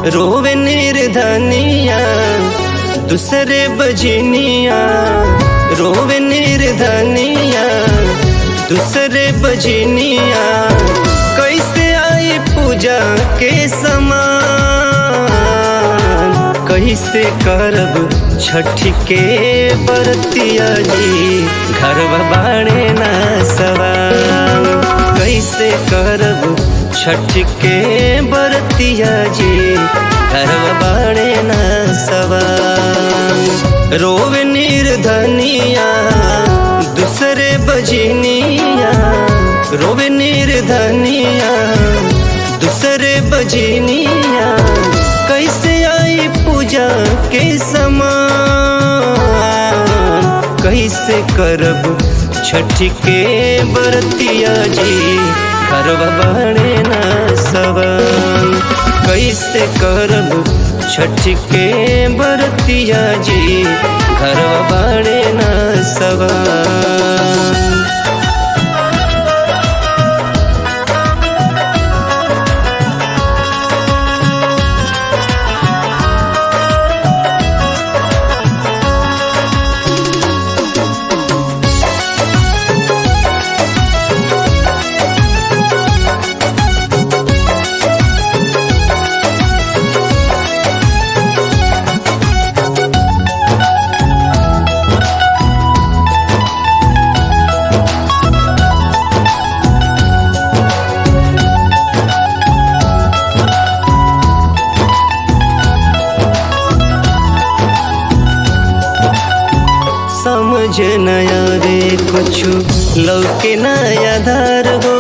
रोवे निर्धनिया दूसरे बजनिया, रोवे निर्धनिया दूसरे बजनिया। कैसे आई पूजा के समान, कैसे करब छठ के बरतिया जी, घरवा बाड़े ना सवाल। कैसे करब छठ के बरतिया जी, घरवा बाड़े ना सवाल। रोवे निर्धनिया दूसरे बजनिया, रोवे निर्धनिया दूसरे बजनिया। कैसे आई पूजा के समान, कैसे करब छठ के बरतिया जी, घरवा बाड़े ना सवाल। कैसे करब छठ के बरतिया जी, घरवा बाड़े ना सवाल। समझ नया रे कुछु लौके नया धार हो,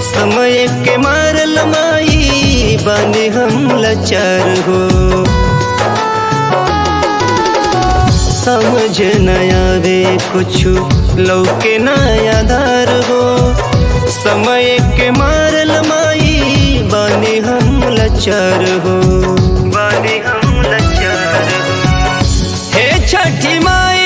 समय के मारल माई बने हम लाचार हो। समझ नया रे कुछु लौके नया धार हो, समय के मारल माई बने हम लाचार हो, बने हम लाचार हो। हे छठी माई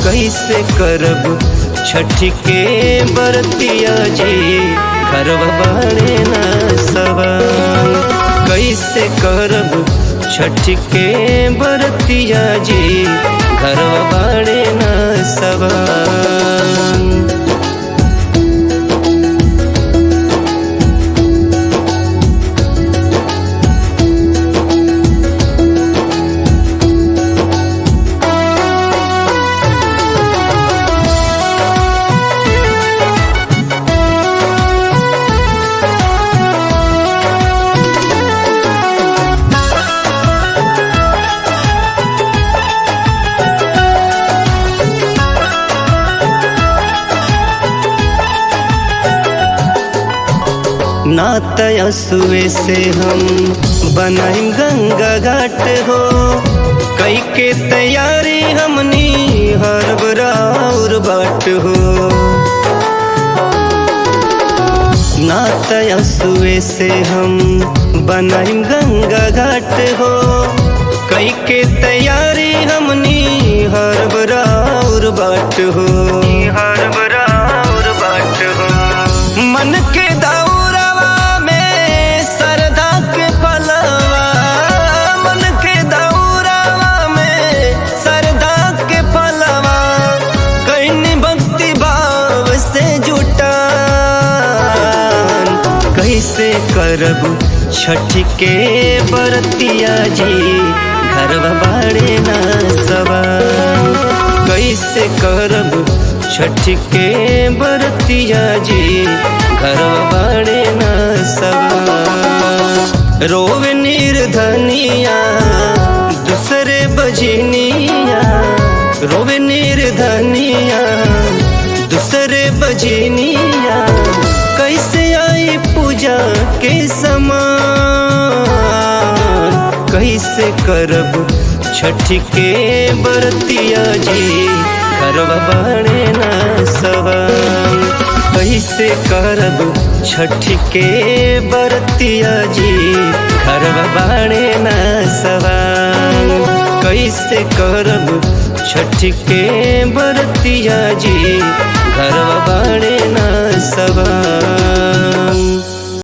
कैसे करब छठ के बरतिया जी, घरवा बाड़े ना सवाल। कैसे करब छठ के बरतिया जी, घरवा बाड़े ना सवाल। नातया सुए से हम बनाई गंगा घाट हो, कई के तैयारी हमनी हर बराउर बाट हो। नातया सुए से हम बनाई गंगा घाट हो, कई के तैयारी हमनी हर बराउर बाट हो, हर बराउर बाट हो। मन के कैसे करब छठ के बरतिया जी, घरवा बाड़े ना सवाल। कैसे करब छठ के बरतिया जी, घरवा बाड़े ना सवाल। रोवे निर्धनिया दूसरे बजनिया, रोवे निर्धनिया दूसरे बजनिया। कैसे आई पूजा के समान, कैसे करब छठ के बरतिया जी, घरवा बाड़े ना सवाल। कैसे करब छठ के बरतिया जी, घरवा बाड़े ना सवांग, कैसे करब छठ के बरतिया जी, घरवा बाड़े ना सवांग।